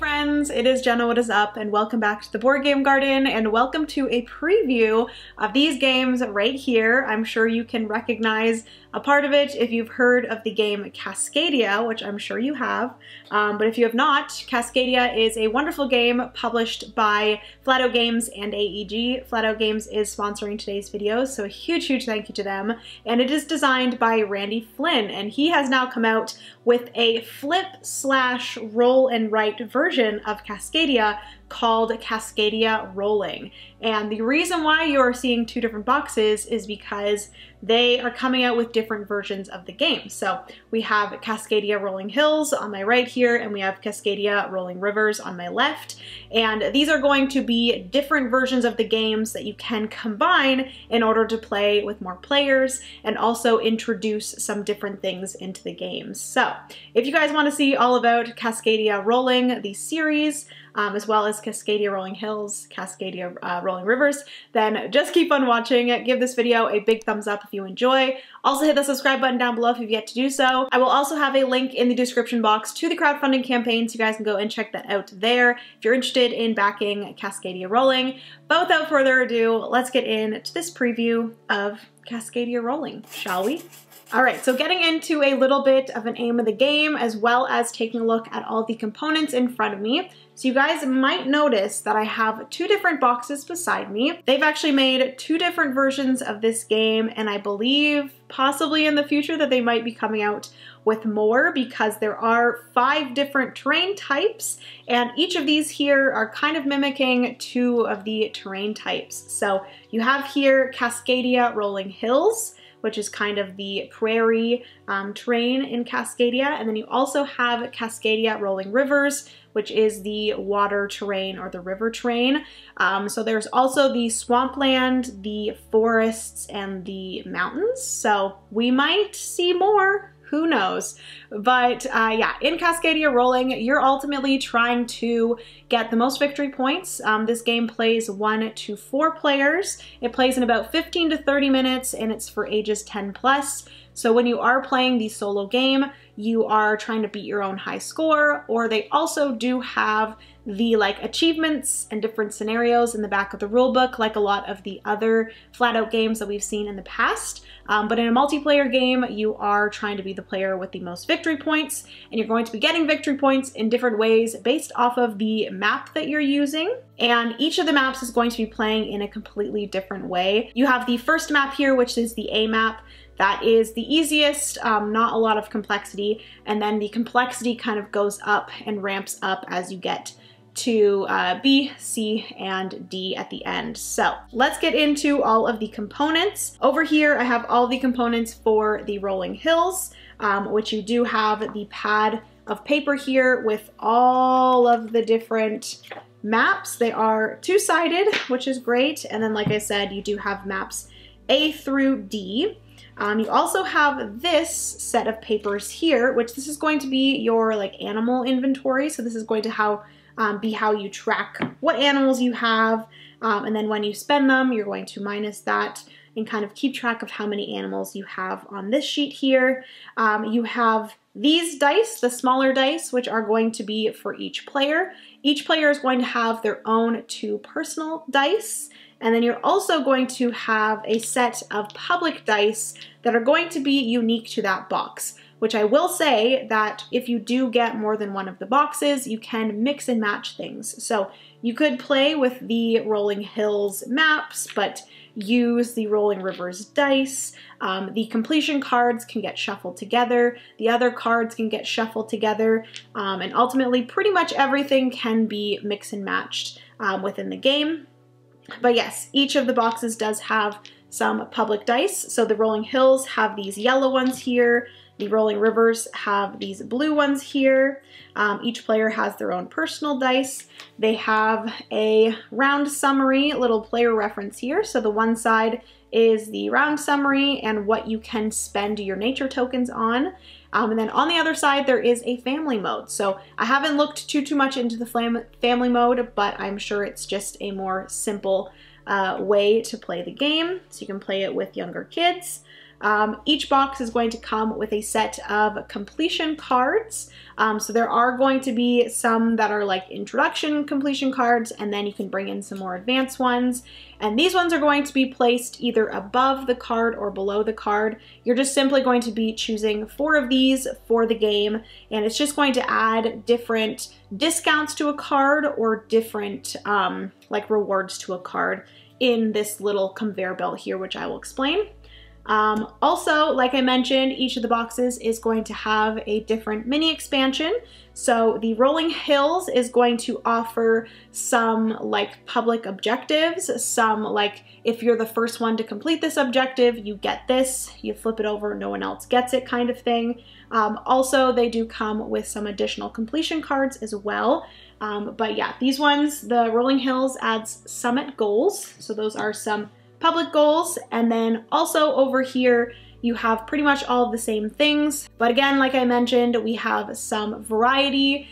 friends, it is Jenna, what is up, and welcome back to the Board Game Garden, and welcome to a preview of these games right here. I'm sure you can recognize a part of it if you've heard of the game Cascadia, which I'm sure you have, but if you have not, Cascadia is a wonderful game published by Flatout Games and AEG. Flatout Games is sponsoring today's video, so a huge thank you to them, and it is designed by Randy Flynn, and he has now come out with a flip/roll and write version of Cascadia called Cascadia Rolling. And the reason why you're seeing two different boxes is because they are coming out with different versions of the game. So we have Cascadia Rolling Hills on my right here, and we have Cascadia Rolling Rivers on my left. And these are going to be different versions of the games that you can combine in order to play with more players and also introduce some different things into the games. So if you guys want to see all about Cascadia Rolling, the series, as well as Cascadia Rolling Hills, Cascadia Rolling Rivers, then just keep on watching. Give this video a big thumbs up if you enjoy. Also hit the subscribe button down below if you've yet to do so. I will also have a link in the description box to the crowdfunding campaign, so you guys can go and check that out there if you're interested in backing Cascadia Rolling. But without further ado, let's get into this preview of Cascadia Rolling, shall we? Alright, so getting into a little bit of an aim of the game, as well as taking a look at all the components in front of me. So you guys might notice that I have two different boxes beside me. They've actually made two different versions of this game, and I believe possibly in the future that they might be coming out with more, because there are 5 different terrain types, and each of these here are kind of mimicking 2 of the terrain types. So you have here Cascadia Rolling Hills, which is kind of the prairie terrain in Cascadia, and then you also have Cascadia Rolling Rivers, which is the water terrain or the river terrain. So there's also the swampland, the forests, and the mountains. So we might see more. Who knows? But yeah, in Cascadia Rolling, you're ultimately trying to get the most victory points. This game plays 1 to 4 players. It plays in about 15 to 30 minutes, and it's for ages 10 plus. So when you are playing the solo game, you are trying to beat your own high score, or they also do have the achievements and different scenarios in the back of the rulebook, like a lot of the other Flatout games that we've seen in the past. But in a multiplayer game, you are trying to be the player with the most victory points, and you're going to be getting victory points in different ways based off of the map that you're using. And each of the maps is going to be playing in a completely different way. You have the first map here, which is the A map. That is the easiest, not a lot of complexity, and then the complexity kind of goes up and ramps up as you get to B, C, and D at the end. So let's get into all of the components. Over here I have all the components for the Rolling Hills, which you do have the pad of paper here with all of the different maps. They are two-sided, which is great, and then like I said, you do have maps A through D. You also have this set of papers here, which this is going to be your animal inventory. So this is going to be how you track what animals you have, and then when you spend them, you're going to minus that and kind of keep track of how many animals you have on this sheet here. You have these dice, the smaller dice, which are going to be for each player. Each player is going to have their own 2 personal dice. And then you're also going to have a set of public dice that are going to be unique to that box, which I will say that if you do get more than one of the boxes, you can mix and match things. So you could play with the Rolling Hills maps, but use the Rolling Rivers dice. The completion cards can get shuffled together. The other cards can get shuffled together. And ultimately, pretty much everything can be mixed and matched within the game. But yes, each of the boxes does have some public dice. So the Rolling Hills have these yellow ones here. The Rolling Rivers have these blue ones here. Each player has their own personal dice. They have a round summary, little player reference here. So the one side is the round summary and what you can spend your nature tokens on. And then on the other side, there is a family mode. So I haven't looked too much into the family mode, but I'm sure it's just a more simple way to play the game. So you can play it with younger kids. Each box is going to come with a set of completion cards. So there are going to be some that are like introduction completion cards, and then you can bring in some more advanced ones. And these ones are going to be placed either above the card or below the card. You're just simply going to be choosing 4 of these for the game, and it's just going to add different discounts to a card or different like rewards to a card in this little conveyor belt here, which I will explain. Also, like I mentioned, each of the boxes is going to have a different mini expansion. So the Rolling Hills is going to offer some like public objectives, some like if you're the first one to complete this objective, you get this, you flip it over, no one else gets it kind of thing. Also, they do come with some additional completion cards as well. But yeah, these ones, the Rolling Hills adds summit goals. So those are some public goals, and then also over here you have pretty much all of the same things, but again, like I mentioned, we have some variety,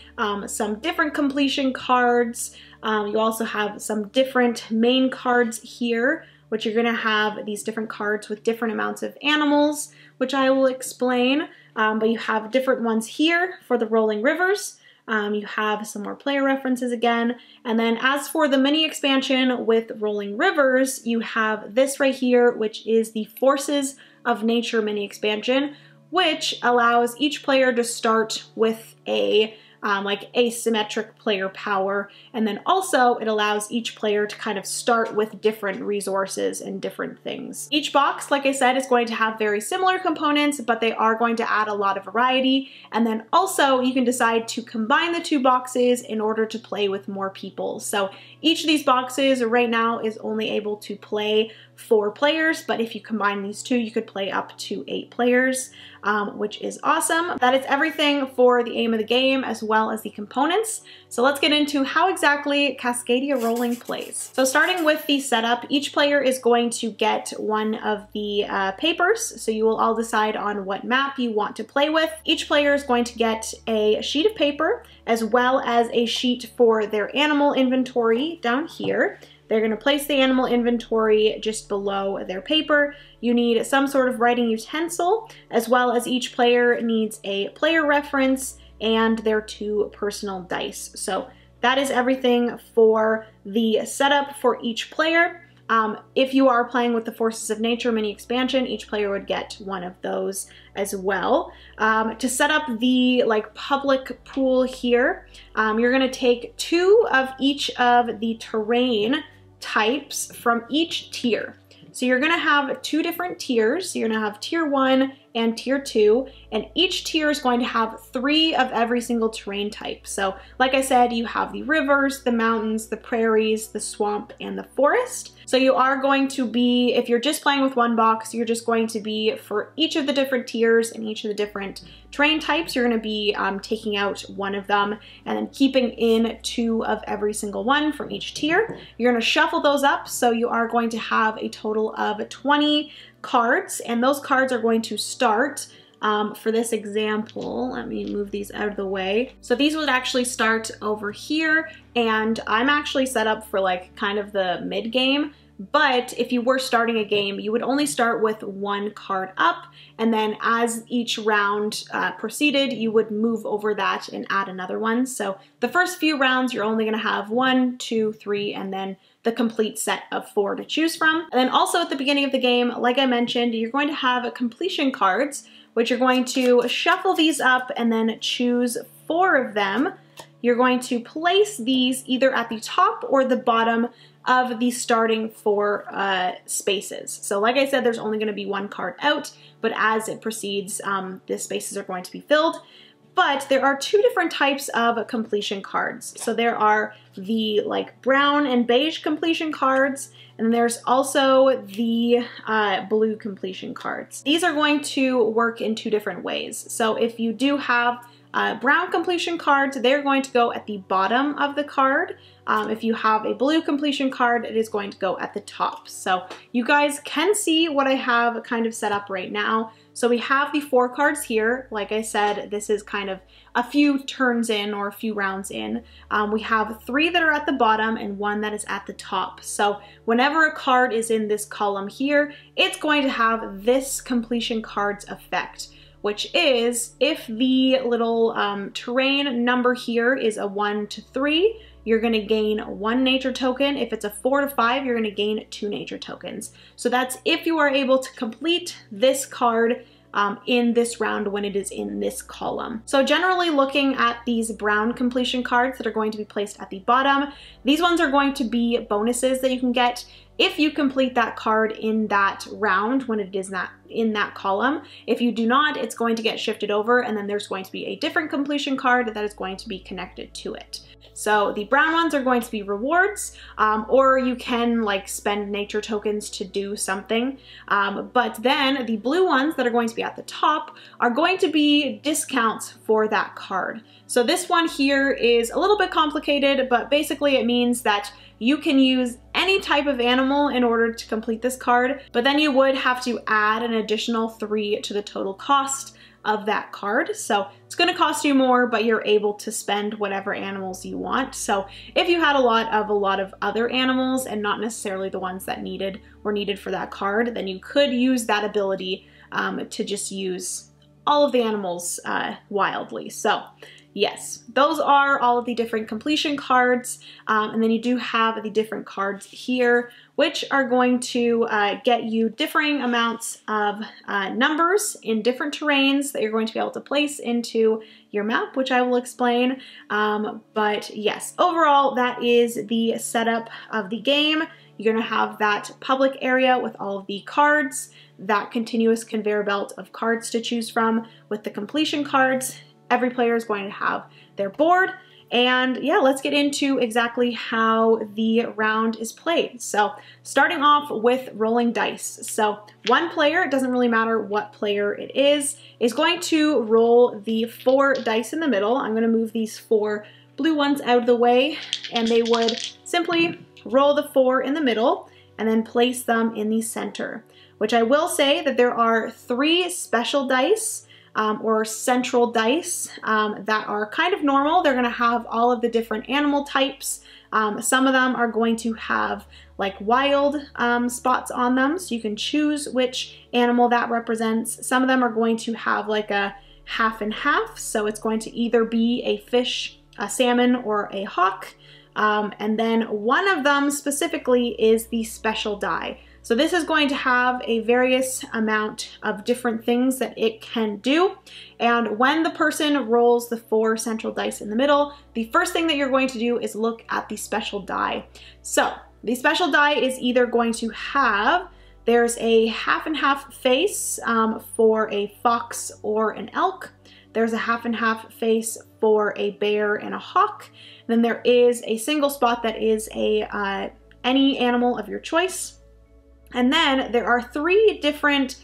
some different completion cards. You also have some different main cards here, which you're gonna have these different cards with different amounts of animals, which I will explain, but you have different ones here for the rolling rivers. You have some more player references again. And then as for the mini expansion with Rolling Rivers, you have this right here, which is the Forces of Nature mini expansion, which allows each player to start with a like asymmetric player power. And then also it allows each player to kind of start with different resources and different things. Each box, like I said, is going to have very similar components, but they are going to add a lot of variety. And then also you can decide to combine the 2 boxes in order to play with more people. So each of these boxes right now is only able to play 4 players, but if you combine these 2, you could play up to 8 players, which is awesome. That is everything for the aim of the game as well as the components. So let's get into how exactly Cascadia Rolling plays. So starting with the setup, each player is going to get one of the papers. So you will all decide on what map you want to play with. Each player is going to get a sheet of paper as well as a sheet for their animal inventory down here. They're going to place the animal inventory just below their paper. You need some sort of writing utensil, as well as each player needs a player reference and their 2 personal dice. So that is everything for the setup for each player. If you are playing with the Forces of Nature mini expansion, each player would get one of those as well. To set up the like public pool here, you're going to take 2 of each of the terrain types from each tier. So you're going to have 2 different tiers. So you're going to have tier 1 and tier 2, and each tier is going to have 3 of every single terrain type. So like I said, you have the rivers, the mountains, the prairies, the swamp, and the forest. So you are going to be, if you're just playing with one box, you're just going to be, for each of the different tiers and each of the different terrain types, you're going to be taking out one of them and then keeping in 2 of every single one from each tier. You're going to shuffle those up, so you are going to have a total of 20 cards, and those cards are going to start for this example. Let me move these out of the way. So these would actually start over here, and I'm actually set up for like kind of the mid game. But if you were starting a game, you would only start with 1 card up, and then as each round proceeded, you would move over that and add another one. So the first few rounds, you're only going to have 1, 2, 3, and then the complete set of 4 to choose from. And then also at the beginning of the game, like I mentioned, you're going to have completion cards, which you're going to shuffle these up and then choose 4 of them. You're going to place these either at the top or the bottom of the starting 4 spaces. So like I said, there's only going to be 1 card out, but as it proceeds, the spaces are going to be filled. But there are 2 different types of completion cards. So there are the like brown and beige completion cards, and then there's also the blue completion cards. These are going to work in 2 different ways. So if you do have brown completion cards, they're going to go at the bottom of the card. If you have a blue completion card, it is going to go at the top. So you guys can see what I have kind of set up right now. So we have the 4 cards here. Like I said, this is kind of a few turns in or a few rounds in. We have 3 that are at the bottom and 1 that is at the top. So whenever a card is in this column here, it's going to have this completion card's effect, which is if the little terrain number here is a 1 to 3, you're going to gain 1 nature token. If it's a 4 to 5, you're going to gain 2 nature tokens. So that's if you are able to complete this card in this round when it is in this column. So generally looking at these brown completion cards that are going to be placed at the bottom, these ones are going to be bonuses that you can get if you complete that card in that round when it is not in that column. If you do not, it's going to get shifted over and then there's going to be a different completion card that is going to be connected to it. So the brown ones are going to be rewards, or you can like spend nature tokens to do something. But then the blue ones that are going to be at the top are going to be discounts for that card. So this one here is a little bit complicated, but basically it means that you can use any type of animal in order to complete this card, but then you would have to add an additional 3 to the total cost of that card. So it's going to cost you more, but you're able to spend whatever animals you want. So if you had a lot of other animals and not necessarily the ones that were needed for that card, then you could use that ability to just use all of the animals wildly. So yes, those are all of the different completion cards. And then you do have the different cards here, which are going to get you differing amounts of numbers in different terrains that you're going to be able to place into your map, which I will explain. But yes, overall, that is the setup of the game. You're going to have that public area with all of the cards, that continuous conveyor belt of cards to choose from with the completion cards. Every player is going to have their board. And yeah, let's get into exactly how the round is played. So starting off with rolling dice. So one player, it doesn't really matter what player it is going to roll the 4 dice in the middle. I'm going to move these 4 blue ones out of the way, and they would simply roll the 4 in the middle and then place them in the center, which I will say that there are 3 special dice or central dice that are kind of normal. They're going to have all of the different animal types. Some of them are going to have like wild spots on them, so you can choose which animal that represents. Some of them are going to have like a half and half, so it's going to either be a fish, a salmon, or a hawk. And then one of them specifically is the special die. So this is going to have a various amount of different things that it can do. And when the person rolls the 4 central dice in the middle, the first thing that you're going to do is look at the special die. So the special die is either going to have, there's a half and half face for a fox or an elk. There's a half and half face for a bear and a hawk. Then there is a single spot that is a any animal of your choice. And then there are 3 different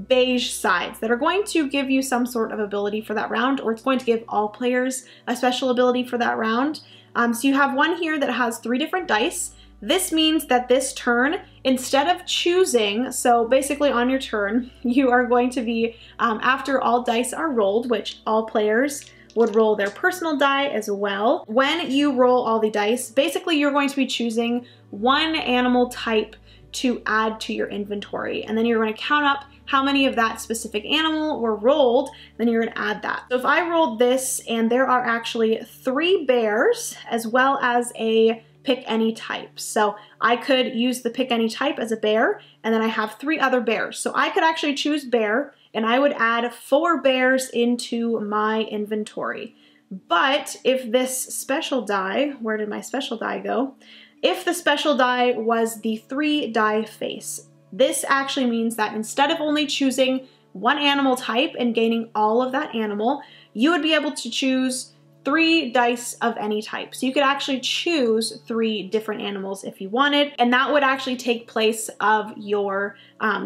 beige sides that are going to give you some sort of ability for that round, or it's going to give all players a special ability for that round. So you have one here that has 3 different dice. This means that this turn, instead of choosing, so basically on your turn, you are going to be, after all dice are rolled, which all players would roll their personal die as well. When you roll all the dice, basically you're going to be choosing one animal type to add to your inventory. And then you're going to count up how many of that specific animal were rolled, then you're going to add that. So if I rolled this and there are actually 3 bears as well as a pick any type. So I could use the pick any type as a bear, and then I have 3 other bears. So I could actually choose bear, and I would add 4 bears into my inventory. But if this special die, where did my special die go? If the special die was the 3 die face, this actually means that instead of only choosing one animal type and gaining all of that animal, you would be able to choose 3 dice of any type. So you could actually choose 3 different animals if you wanted, and that would actually take place of your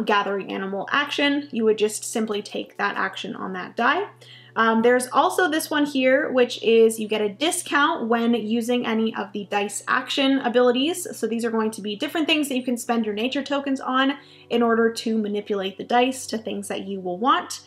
gathering animal action. You would just simply take that action on that die. There's also this one here, which is you get a discount when using any of the dice action abilities. So these are going to be different things that you can spend your nature tokens on in order to manipulate the dice to things that you will want.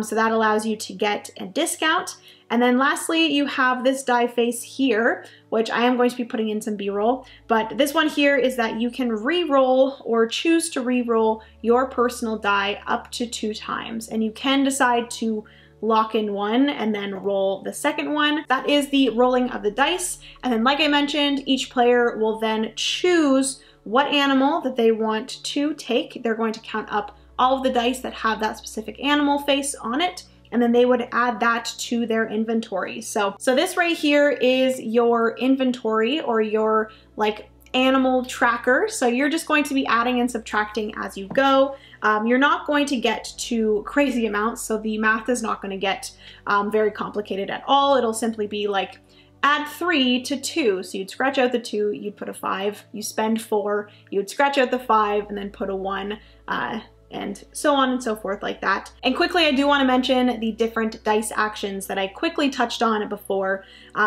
So that allows you to get a discount. And then lastly, you have this die face here, which I am going to be putting in some B-roll. But this one here is that you can re-roll or choose to re-roll your personal die up to 2 times. And you can decide to lock in one and then roll the second one. That is the rolling of the dice. And then like I mentioned, each player will then choose what animal that they want to take. They're going to count up all of the dice that have that specific animal face on it, and then they would add that to their inventory. So this right here is your inventory, or your like animal tracker. So you're just going to be adding and subtracting as you go. You're not going to get to crazy amounts, so the math is not going to get very complicated at all. It'll simply be like add 3 to 2. So you'd scratch out the 2, you'd put a 5, you spend 4, you'd scratch out the 5, and then put a 1, and so on and so forth like that. And quickly, I do want to mention the different dice actions that I quickly touched on before.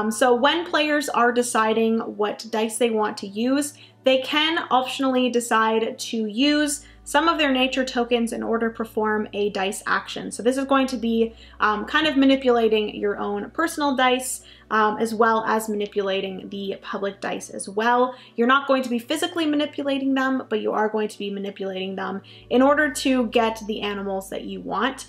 So when players are deciding what dice they want to use, they can optionally decide to use some of their nature tokens in order to perform a dice action. So this is going to be kind of manipulating your own personal dice, as well as manipulating the public dice as well. You're not going to be physically manipulating them, but you are going to be manipulating them in order to get the animals that you want.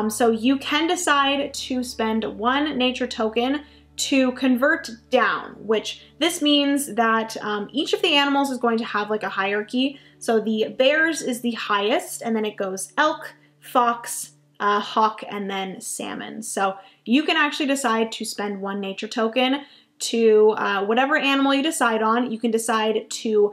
So you can decide to spend 1 nature token to convert down, which this means that each of the animals is going to have like a hierarchy. So the bears is the highest, and then it goes elk, fox, hawk, and then salmon. So you can actually decide to spend 1 nature token to whatever animal you decide on. You can decide to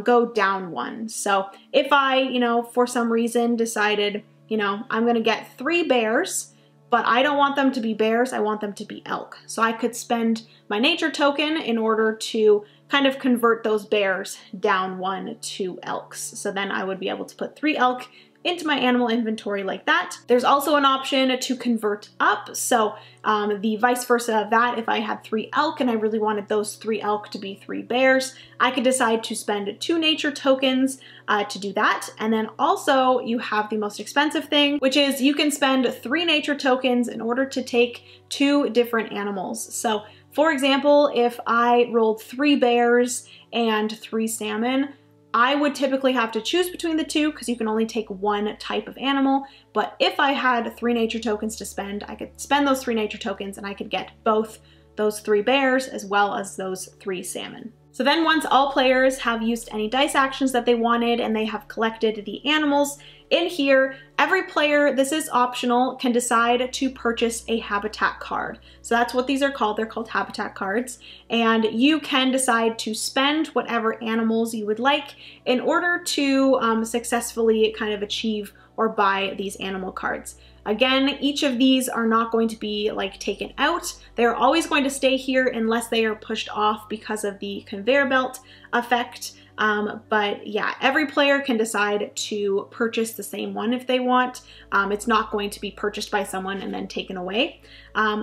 go down 1. So if I, for some reason decided, I'm gonna get 3 bears, but I don't want them to be bears, I want them to be elk. So I could spend my nature token in order to kind of convert those bears down 1 to elks. So then I would be able to put 3 elk into my animal inventory like that. There's also an option to convert up. So the vice versa of that, if I had 3 elk and I really wanted those 3 elk to be 3 bears, I could decide to spend 2 nature tokens to do that. And then also you have the most expensive thing, which is you can spend 3 nature tokens in order to take 2 different animals. So for example, if I rolled 3 bears and 3 salmon, I would typically have to choose between the 2 because you can only take 1 type of animal. But if I had 3 nature tokens to spend, I could spend those 3 nature tokens and I could get both those 3 bears as well as those 3 salmon. So then once all players have used any dice actions that they wanted and they have collected the animals in here, every player, this is optional, can decide to purchase a habitat card. So that's what these are called. They're called habitat cards. And you can decide to spend whatever animals you would like in order to successfully kind of achieve or buy these animal cards. Again, each of these are not going to be like taken out. They're always going to stay here unless they are pushed off because of the conveyor belt effect. But yeah, every player can decide to purchase the same one if they want. It's not going to be purchased by someone and then taken away.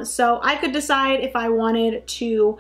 So I could decide if I wanted to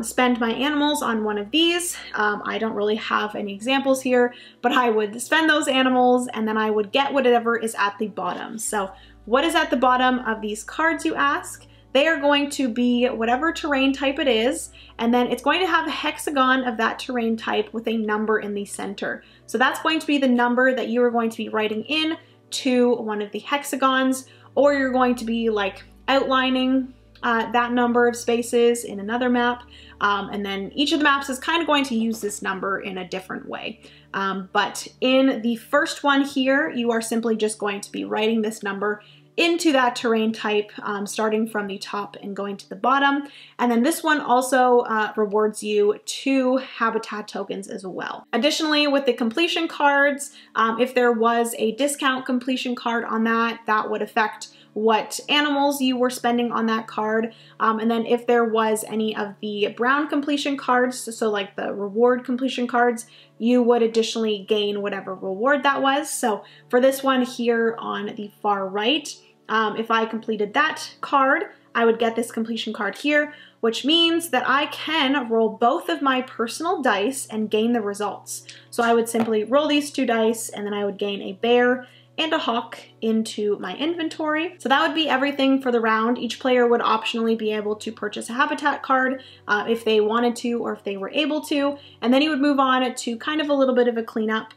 spend my animals on one of these. I don't really have any examples here, but I would spend those animals and then I would get whatever is at the bottom. So what is at the bottom of these cards, you ask? They are going to be whatever terrain type it is, and then it's going to have a hexagon of that terrain type with a number in the center. So that's going to be the number that you are going to be writing in to one of the hexagons, or you're going to be like outlining that number of spaces in another map, and then each of the maps is kind of going to use this number in a different way. But in the first one here, you are simply just going to be writing this number into that terrain type, starting from the top and going to the bottom. And then this one also rewards you 2 habitat tokens as well. Additionally, with the completion cards, if there was a discount completion card on that, that would affect what animals you were spending on that card. And then if there was any of the brown completion cards, so like the reward completion cards, you would additionally gain whatever reward that was. So for this one here on the far right, If I completed that card, I would get this completion card here, which means that I can roll both of my personal dice and gain the results. So I would simply roll these 2 dice and then I would gain a bear and a hawk into my inventory. So that would be everything for the round. Each player would optionally be able to purchase a habitat card if they wanted to or if they were able to. And then you would move on to kind of a little bit of a cleanup,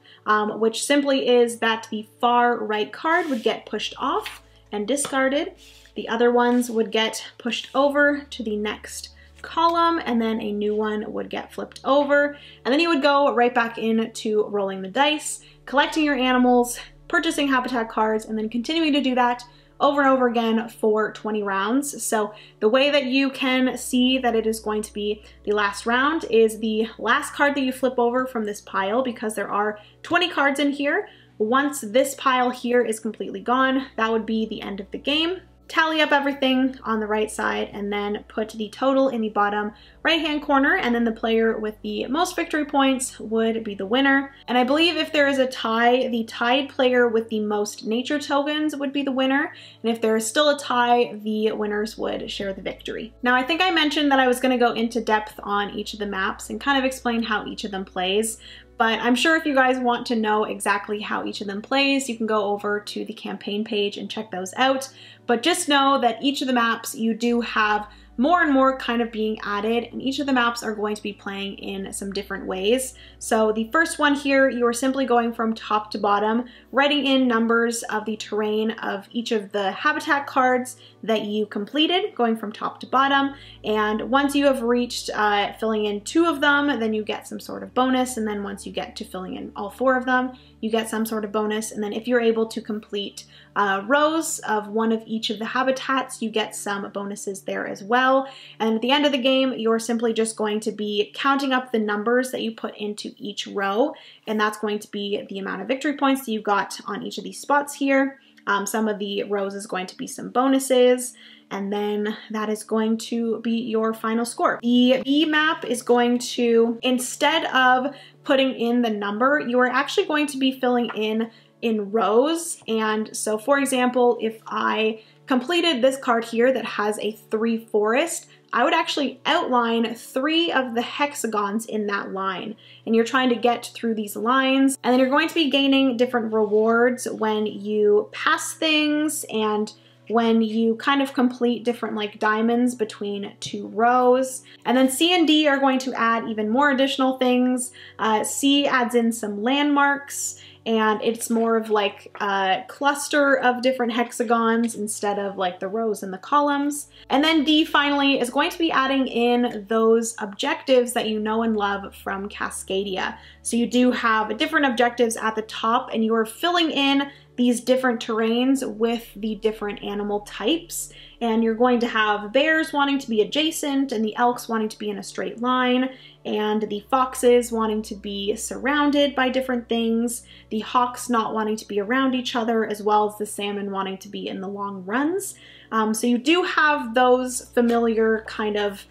which simply is that the far right card would get pushed off and discarded. The other ones would get pushed over to the next column, and then a new one would get flipped over. And then you would go right back into rolling the dice, collecting your animals, purchasing habitat cards, and then continuing to do that over and over again for 20 rounds. So the way that you can see that it is going to be the last round is the last card that you flip over from this pile, because there are 20 cards in here. Once this pile here is completely gone, that would be the end of the game. Tally up everything on the right side and then put the total in the bottom right hand corner, and then the player with the most victory points would be the winner. And I believe if there is a tie, the tied player with the most nature tokens would be the winner, and if there is still a tie, the winners would share the victory. Now I think I mentioned that I was going to go into depth on each of the maps and kind of explain how each of them plays. But I'm sure if you guys want to know exactly how each of them plays, you can go over to the campaign page and check those out. But just know that each of the maps you do have more and more kind of being added, and each of the maps are going to be playing in some different ways. So the first one here, you are simply going from top to bottom, writing in numbers of the terrain of each of the habitat cards that you completed, going from top to bottom. And once you have reached filling in 2 of them, then you get some sort of bonus. And then once you get to filling in all 4 of them, you get some sort of bonus. And then if you're able to complete rows of one of each of the habitats, you get some bonuses there as well. And at the end of the game, you're simply just going to be counting up the numbers that you put into each row, and that's going to be the amount of victory points that you got on each of these spots here. Some of the rows is going to be some bonuses, and then that is going to be your final score. The B map is going to, instead of putting in the number, you are actually going to be filling in rows. And so for example, if I completed this card here that has a 3 forest, I would actually outline 3 of the hexagons in that line. And you're trying to get through these lines, and then you're going to be gaining different rewards when you pass things and when you kind of complete different like diamonds between 2 rows. And then C and D are going to add even more additional things. C adds in some landmarks, and it's more of like a cluster of different hexagons instead of like the rows and the columns. And then D finally is going to be adding in those objectives that you know and love from Cascadia. So you do have different objectives at the top, and you are filling in these different terrains with the different animal types. And you're going to have bears wanting to be adjacent, and the elks wanting to be in a straight line, and the foxes wanting to be surrounded by different things, the hawks not wanting to be around each other, as well as the salmon wanting to be in the long runs. So you do have those familiar kind of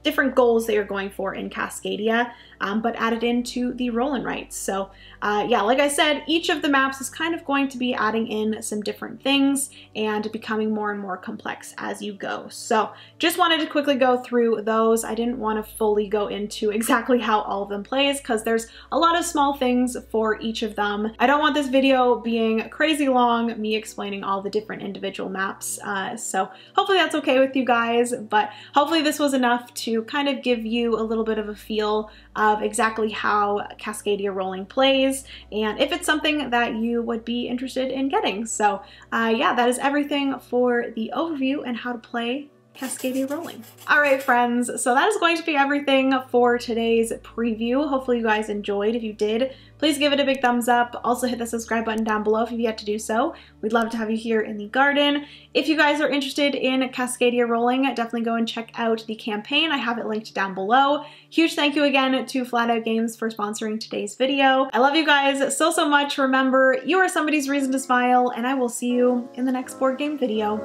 different goals that you're going for in Cascadia, but added into the roll and writes. So yeah, like I said, each of the maps is kind of going to be adding in some different things and becoming more and more complex as you go. So just wanted to quickly go through those. I didn't want to fully go into exactly how all of them plays because there's a lot of small things for each of them. I don't want this video being crazy long, me explaining all the different individual maps. So hopefully that's okay with you guys, but hopefully this was enough to kind of give you a little bit of a feel of exactly how Cascadia Rolling plays, and if it's something that you would be interested in getting. So yeah, that is everything for the overview and how to play Cascadia Rolling. All right, friends, so that is going to be everything for today's preview. Hopefully you guys enjoyed. If you did, please give it a big thumbs up. Also hit the subscribe button down below if you've yet to do so. We'd love to have you here in the garden. If you guys are interested in Cascadia Rolling, definitely go and check out the campaign. I have it linked down below. Huge thank you again to Flat Out Games for sponsoring today's video. I love you guys so much. Remember, you are somebody's reason to smile, and I will see you in the next board game video.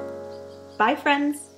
Bye, friends.